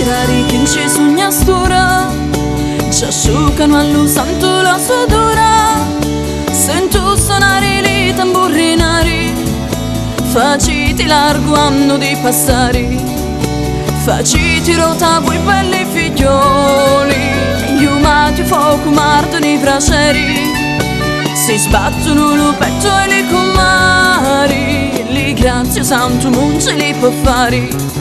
carichi in ci sogna stura, ci asciugano allo santo la sudora. Sento suonare i tamburinari, faciti largo anno di passari, faciti rota quei belli figlioli, iumati fuoco mardo nei frasceri, si sbattono lo petto e li comari, li grazie santo munce li può fare.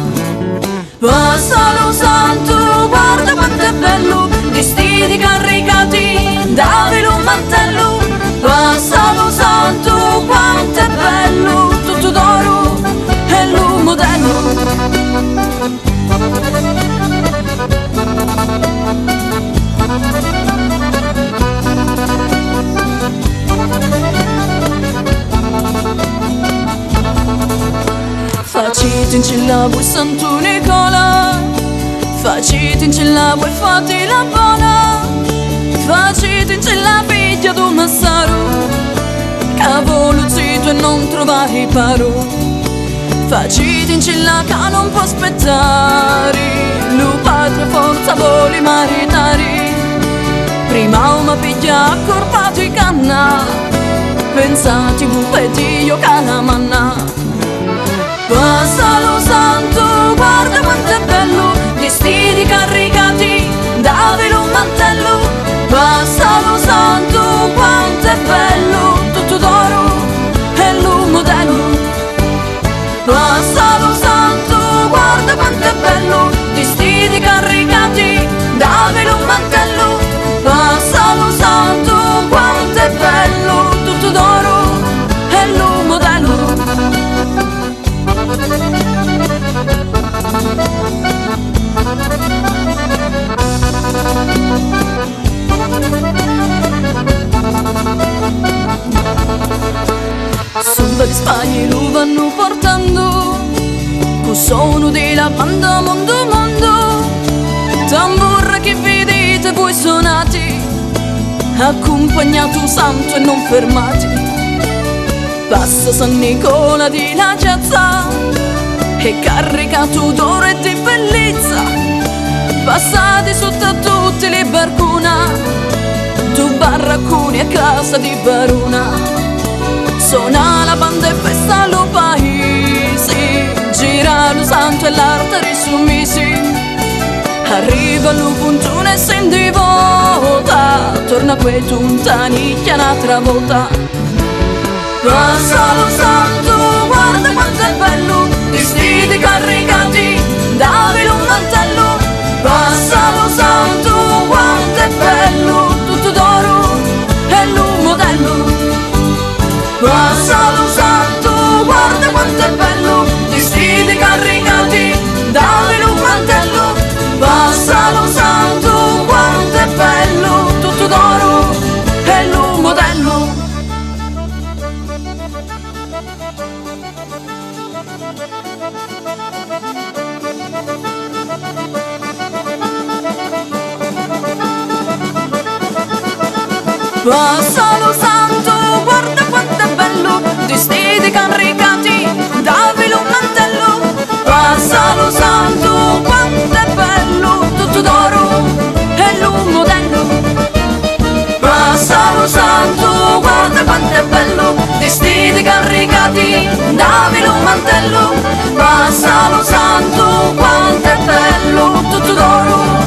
Passa lo santo, guarda quanto è bello, vestiti caricati, davi lo mantello. Passa lo santo, quanto è bello, tutto d'oro è lo modello. Facite in cella voi Santo Nicola, facite in cella voi fate la buona, facite in cella figlia d'un massaro, cavolo zitto e non trovare paro. Facite in cella che non può aspettare, lo padre forza vuole maritare. Prima una piglia accorpato i canna, pensate buffet io che la manna. Passa lo santo, guarda quanto è bello, vestiti caricati, davi lo mantello. Passa lo santo, quanto è bello, tutto d'oro è lo modello. Passa lo santo, guarda quanto è bello, vestiti caricati, davi lo mantello. Passa lo santo, quanto è bello, tutto d'oro è lo modello. Samba di Spagna lo vanno portando, col suono della banda mondo mondo. Tamburra che vedete voi suonati, accompagnato santo e non fermati. Passa San Nicola di la piazza, è caricato d'oro e di bellezza. Passate sotto a tutte le barcuna, tu barracconi a casa di barona. Suona la banda e festa lo paese, gira lo santo e l'arte risumisi. Arriva lo puntone e senti volta, torna quei tuntanicchia un'altra volta. Passa lo santo, guarda quanto è bello, vestiti caricati, davi lo mantello. Passa lo santo, quanto è bello, tutto d'oro è lo modello. Passa lo santo, guarda quanto è bello, vestiti caricati, davi lo mantello. Passa lo santo, quanto è bello, tutto d'oro è lo modello. Passa lo santo, guarda quanto è bello, vestiti caricati, davi lo mantello. Passa lo santo, quanto è bello, tutto d'oro è lo modello. Passa lo santo, guarda quanto è bello, vestiti caricati, davi lo mantello. Passa lo santo, quanto è bello, tutto d'oro